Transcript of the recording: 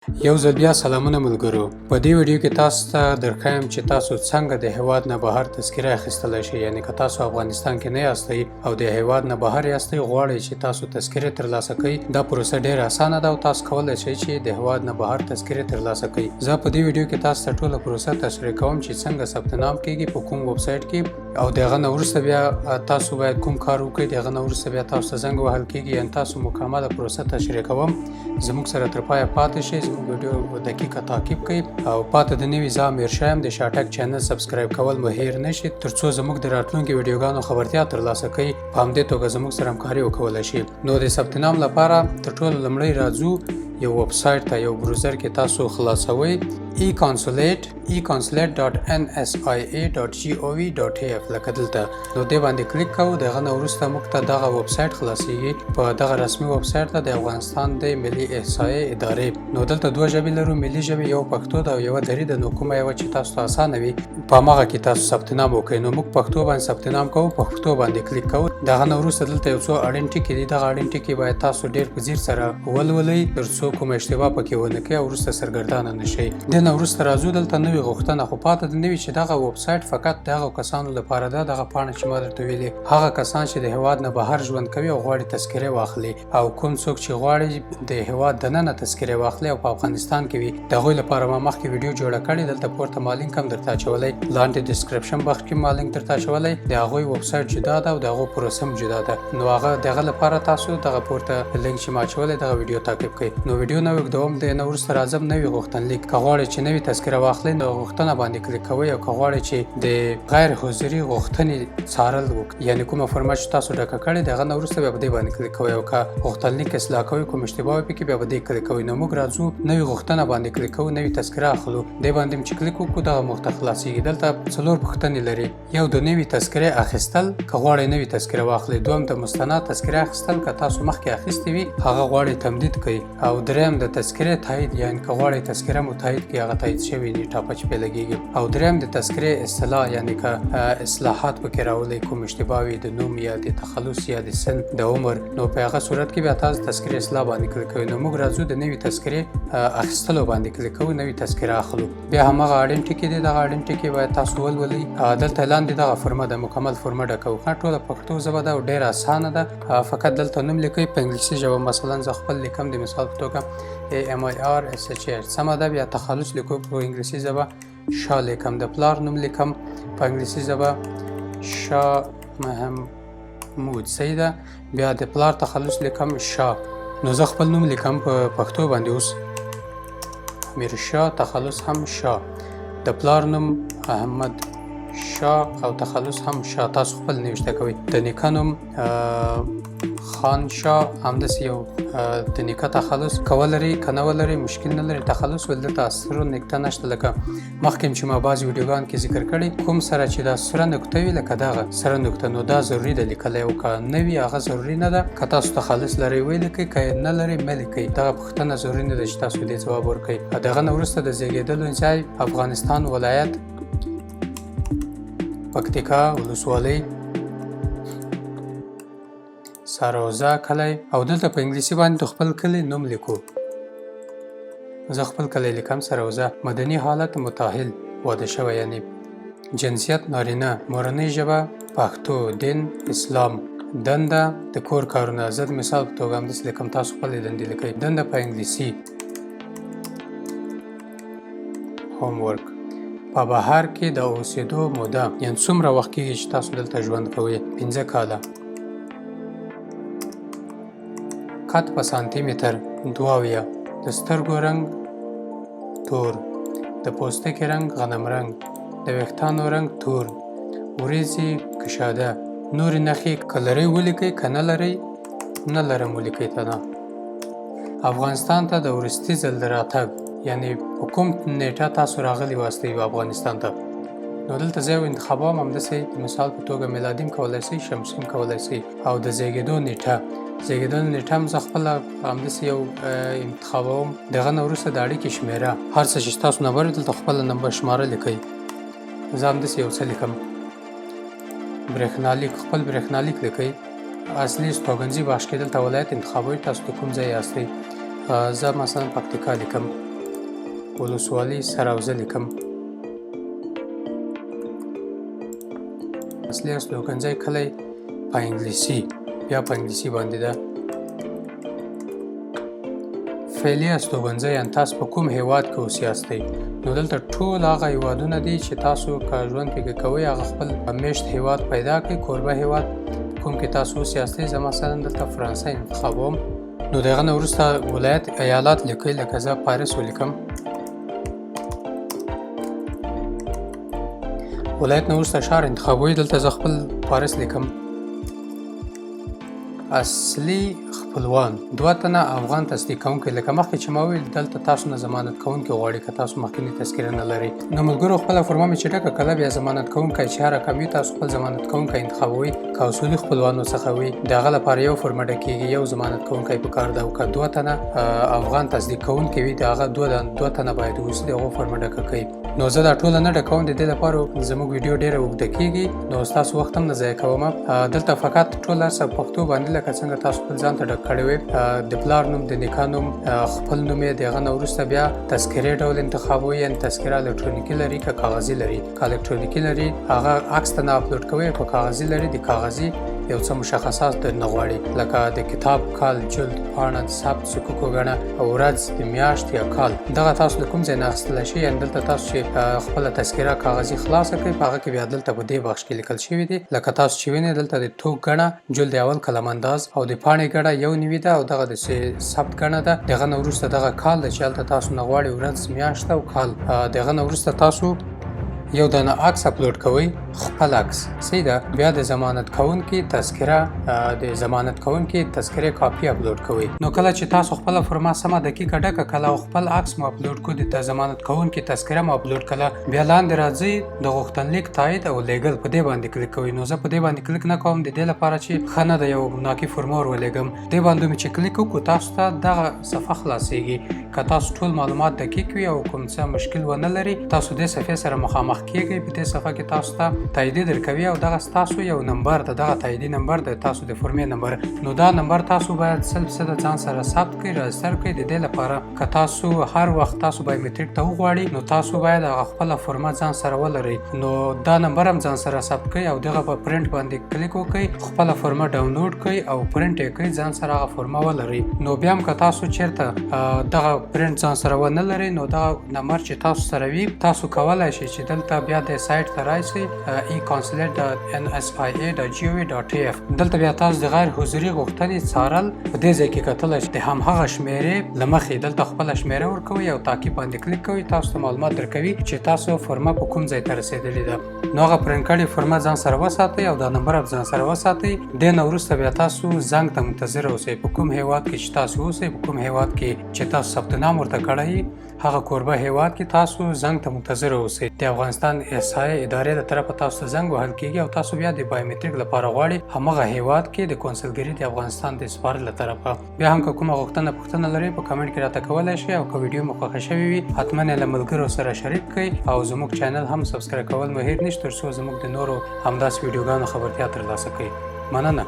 یو ځل بیا سلامونه ملګرو. په دې ویډیو کې تاسو ته درښیم چې تاسو څنګه د هیواد نه بهر تذکره اخیستلی شئ. یعنې که تاسو افغانستان کې نه یاستئ او د هیواد نه بهر یاستئ، غواړئ چې تاسو تذکره ترلاسه کړئ، دا پروسه ډیره اسانه ده او تاسو کولی شئ چې د هیواد نه بهر تذکره ترلاسه کړئ. زه په دې ویډیو کې تاسو ته ټوله پروسه تشریح کوم چې څنګه ثبت نام کیږي په کوم ویب سایټ کې، او دغه نه وروسته بیا تاسو باید کوم کار وکړئ. دغه نه وروسته بیا تاسو ته زنګ وهل کیږي. یعنې تاسو مکمله پروسه تشریح کوم. زموږ سره تر پایه پاتې شئ، زموږ ویډیو دقیقه تعقیب کړئ او پاتې د نوي زه امیر شایم د SHAHtech چینل سبسکرایب کول مو هیر نشي، ترڅو زموږ د راتلونکي ویډیوګانو خبرتیا ترلاسه کړئ. په همدې توګه زموږ سره همکاري وکولی شئ. نو د ثبت نام لپاره تر ټولو لومړی راځو یو ویب سایټ ته. یو بروزر کې تاسو خلاصوئ e-consulate.NSIA.gov.af لکه دلته. نو دې باندې کلیک کوو. دغه نه وروسته موږ ته دغه ویب سایټ خلاصیږي. په دغه رسمي ویب سایټ ته د افغانستان د ملي احصایې ادارې. نو دلته دوه ژبې لرو، ملي ژبې، یو پښتو ده او یو دري ده. نو کومه یوه چې تاسو ته اسانه وي په هماغه کې تاسو ثبت نام وکړئ. نو موږ پښتو باندې ثبت نام کوو، پښتو باندې کلیک کوو. دغه نه وروسته دلته یو څو اړین ټکي دي. دغه اړین ټکي باید تاسو ډېر په ځیر سره ولولئ ترڅو کومه اشتباه پکې ونه کړئ او وروسته سرګردانه نه شئ. دې نه وروسته راځو دلته نوې غوښتنه، خو پاته د نوي چې دغه ویب سایټ فقط دغه کسانو لپاره ده. دغه پاڼه چې ما درته ویلې، هغه کسان چې د هیواد نه بهر ژوند کوي او غواړي تذکره واخلي، او کوم څوک چې غواړي د هیواد دننه تذکره واخلي او په افغانستان کې وي، د هغوی لپاره ما مخکې ویډیو جوړه کړې. دلته پورته ما لینک هم درته اچولی، لاندې ډسکرپشن باکس کې ما لینک درته اچولی. د هغوی ویب سایټ جدا ده او د هغو پروسه هم جدا ده. نو هغه دغه لپاره تاسو دغه پورته لینک چې ما اچولی دغه ویډیو تعقیب کړئ. نو ویډیو نه اوږدوم، د نه وروسته راځم نوي غوښتنلیک. که غواړئ چې نوي تذکره واخلئ نو غوښتنه باندې کلیک کوئ، او که غواړئ چې د غیر حضوري غوښتنې څارل وکړئ، یعنې کومه فورمه چې تاسو ډکه کړې دغه نه وروسته بیا په دې باندې کلیک کوئ، او که غوښتنلیک اصلاح کوئ کوم اشتباه وي پکې بیا په دې کلیک کوئ. نو موږ راځو نوي غوښتنه باندې کلیک کوو، نوي تذکره اخلو. دې باندې چې کلیک وکړو دغه موږ ته خلاصیږي. دلته څلور پوښتنې لري. یو د نوي تذکره اخیستل، که غواړئ نوي تذکره واخلئ. دویم د مستند تذکره اخیستل، که تاسو مخکې اخیستې وي هغه غواړئ تمدید کړئ. او دریم د تذکره تایید، یعنې که غواړئ تذکره مو تایید کړئ، هغه تایید شوې نیټه پچ پې لګیږي. او دریم د تذکره اصلاح، یعنې که اصلاحات پکې راولئ، کوم اشتباه وي د نوم یا د تخلص یا د سن د عمر، نو په هغه صورت کې بیا تاسو تذکره اصلاح باندې کلیک کوئ. نو موږ راځو د نوي تذکره اخیستلو باندې کلیک کوو، نوي تذکره اخلو. بیا هماغه اړین ټکي دي، دغه اړین ټکي باید تاسو ولولئ. دلته لاندې دغه فورمه ده، مکمل فورمه ډکوو. ټوله پښتو ژبه ده او ډېره اسانه ده. فقط دلته نوم لیکئ په انګلیسي ژبه. مثلا زه خپل لیکم د مثال په توګه AMIRSHAH، سمه ده. بیا تخلص لیکو په انګلیسي ژبه، شاه لیکم. د پلار نوم لیکم په انګلیسي ژبه، شاه محمود، صحیح ده. بیا د پلار تخلص لیکم شاه. نو زه خپل نوم لیکم په پښتو باندې اوس امیر شاه، تخلص هم شاه. د پلار نوم احمد شاه او تخلص هم شاه. تاسو خپل نوشته کوئ. د نیکه نوم خان شاه، همداسې یو د نیکه تخلص که ولرئ که نه ولرئ مشکل نه لري. تخلص ول دلته سره نقطه نشته، لکه مخکې چې ما بعضې ویډیوګانو کې ذکر کړی، کوم سره چې دا سره نقطه وي لکه دغه سره نقطه، نو دا ضروري ده لیکلی، او که نه وي هغه ضروري نه ده. که تاسو تخلص لرئ ولیکئ، که نه لرئ مه لیکئ. دغه پوښتنه ضروري نه ده چې تاسو دې ځواب ورکړئ. دغه نه وروسته د زیږېدلو ځای افغانستان ولایت پکتیکا ولسوالۍ سروزه کلی، او دلته په انګلیسي باندې د خپل کلی نوم لیکو. زه خپل کلی لیکم سروزه. مدني حالت متأهل، واده شوی، یعنی جنسیت نارینه، مورنۍ ژبه پښتو، دین اسلام، دنده د کور کارونه. زه د مثال په توګه همداسې لیکم، تاسو خپلې دندې لیکئ. دنده په انګلیسي هوم ورک. په بهر کې د اوسېدو موده، یعنې څومره وخت کېږي چې تاسو دلته ژوند کوئ؟ 5 کاله. قد په سانتي متر 2 د سترګو رنګ تور، د پوستکي رنګ غنم رنګ، د ویښتانو رنګ تور، وریځې کشاده. نورې نښې که لرئ ولیکئ، که نه لرئ نه لرم ولیکئ. نه افغانستان ته د وروستي ځل د راتګ، یعنې په کوم نیټه تاسو راغلي واستئ افغانستان ته. نو دلته زه یو انتخابوم، همداسې د مثال په توګه میلادي هم کولی شئ، شمسي هم کولی شئ. او د زیږېدو نیټه، زیږېدلو نیټه هم زه خپله همداسې یو انتخابوم. دغه نه وروسته د اړیکې شمېره، هر څه چې ستاسو نمبر وي دلته خپله نمبر شماره لیکئ. زه همداسې یو څه لیکم. برېښنالیک، خپل برېښنالیک لیکئ. اصلي استوګنځي بخش کې دلته ولایت انتخابوئ، تاسو د کوم ځای یاستئ. زه مثلا پکتیکا لیکم. ولسوالۍ سراوزه لیکم. اصلي استوګنځی کلی په انګلیسي، بیا په انګلیسي باندې ده. فعلي استوګنځی یعنې تاسو په کوم هیواد کې اوسیاستئ. نو دلته ټول هغه هیوادونه دي چې تاسو که ژوند پکې کوئ هغه خپل میشت هیواد پیدا کړئ، کوربه هیواد کوم کې تاسو اوسیاستئ. زه مثلا دلته فرانسه انتخابوم. نو د هغه نه وروسته ولایت ایالات لیکئ، لکه زه پاریس ولیکم. ولایت نه وروسته ښار انتخابوئ، دلته زه خپل پاریس لیکم. اصلي خپلوان 2 تنه افغان تصدیق کوونکي، لکه مخکې چې ما وویل دلته تاسو نه ضمانت کوونکي غواړي که تاسو مخکینی تذکره نه لرئ. نو ملګرو خپله فرما مې چې ډکه کله بیا ضمانت کوونکی چې هر رقم وي تاسو خپل ضمانت کوونکی انتخابوئ. که اصولي خپلوانو څخه وي د هغه لپاره یو فرمه ډکېږي، یو ضمانت کوونکی پکار ده. او که 2 تنه افغان تصدیق کوونکي وي د هغه 2 تنه باید اوسي، د هغو فرمه ډکه کوي. نو زه دا ټوله نه ډکوم، د دې لپاره زموږ ویډیو ډېره اوږده کېږي، نو ستاسو وخت هم نه ضایع کوم. دلته فقط ټول هر څه پښتو باندې لکه څنګه تاسو خپل ځان ته ډک کړی وئ، د پلار نوم، د نیکه نوم، خپل نوم یې، د هغه نه وروسته بیا تذکرې ډول انتخابوئ. یعنې تذکره الکترونیکي لري که کاغذي لري. که الکترونیکي لري هغه عکس ته نه اپلوډ کوئ، که کاغذي لري د کاغذي یو څه مشخصات درنه غواړي، لکه د کتاب کال، جلد، پاڼه، د ثبت صکوکو ګڼه، ورځ، د میاشت یا کال. دغه تاسو د کوم ځای نه اخیستلی شي. یعنې دلته تاسو چې خپله تذکره کاغذي خلاصه کړئ په هغه کې بیا دلته په دې بخش کې لیکل شوي دي، لکه تاسو چې وینئ دلته د توک ګڼه، جلد اول قلم انداز او د پاڼې ګڼه 1 ده او دغه د ثبت ګڼه ده. دغه نه وروسته دغه کال ده چې هلته تاسو نه غواړي ورځ، میاشت او کال. دغه نه وروسته تاسو یو دانه عکس اپلوډ کوئ، خپل عکس صحیح ده. بیا د ضمانت کوونکي تذکره، د ضمانت کوونکي تذکرې کاپي اپلوډ کوئ. نو کله چې تاسو خپله فرما سمه دقیقه ډکه کړه او خپل عکس مو اپلوډ کړو، د ضمانت کوونکي تذکره مو اپلوډ کړه، بیا لاندې راځئ د غوښتنلیک تایید او لیږل، په دې باندې کلیک کوئ. نو زه په دې باندې کلیک نه کوم، د دې لپاره چې ښه نه ده یو ناکي فرما ورولېږم. دې باندې مې چې کلیک وکړو تاسو ته دغه صفحه خلاصېږي. که تاسو ټول معلومات دقیق وي او کوم څه مشکل ونه لري، تاسو دې صفحې سره مخامخ کیږئ. په دې صفحه کې تاسو ته تاییدیه درکوي او دغه ستاسو یو نمبر ده، دغه تاییدي نمبر د تاسو د فرمې نمبر. نو دا نمبر تاسو باید 100% ځان سره ثبت کړئ، راجستر کړئ. د دې لپاره که تاسو هر وخت تاسو بایومټریک ته وغواړئ، نو تاسو باید هغه خپله فرمه ځان سره ولرئ. نو دا نمبر هم ځان سره ثبت کړئ او دغه په پرنټ باندې کلیک وکړئ، خپله فرمه ډاونلوډ کړئ او پرنټ یې کړئ، ځان سره هغه فرمه ولرئ. نو بیا هم که تاسو چېرته دغه پرنټ ځان سره ونه لرئ، نو دغه نمبر چې تاسو سره وي تاسو کولی شئ چې دلته بیا د سایټ ته راشئ، e-tazkira.NSIA.gov.af. دلته بیا تاسو د غیر حضوري غوښتنې څارل په دې ځای کې کتلی شئ. د همهغه شمېرې له مخې دلته خپله شمېره ورکوئ او تعقیب باندې کلیک کوئ، تاسو ته معلومات درکوي چې تاسو فرمه په کوم ځای ته رسېدلې ده. نو هغه پرنټ کړې فرمه ځان سره وساتئ او دا نمبر هم ځان سره وساتئ. دې نه وروسته بیا تاسو زنګ ته منتظر اوسئ. په کوم هیواد کې چې تاسو اوسئ، په کوم هیواد کې چې تاسو ثبت نام ورته کړی هغه کوربه هیواد کې تاسو زنګ ته منتظر اوسئ. د افغانستان SHAHtech ادارې د طرفه تاسو ته زنګ وهل کېږي او تاسو بیا د بایومټریک لپاره غواړئ همغه هیواد کې د کونسلګري د افغانستان د سفارت له طرفه. بیا هم که کومه پوښتنه لرئ په کمنټ کې راته کولی شئ او که ویډیو مو خوښه شوې وي حتما یې له ملګرو سره شریک کړئ او زموږ چینل هم سبسکرایب کول مو هېر نشي، تر څو زموږ د نورو همداسې ویډیوګانو خبرتیا ترلاسه کړئ. مننه.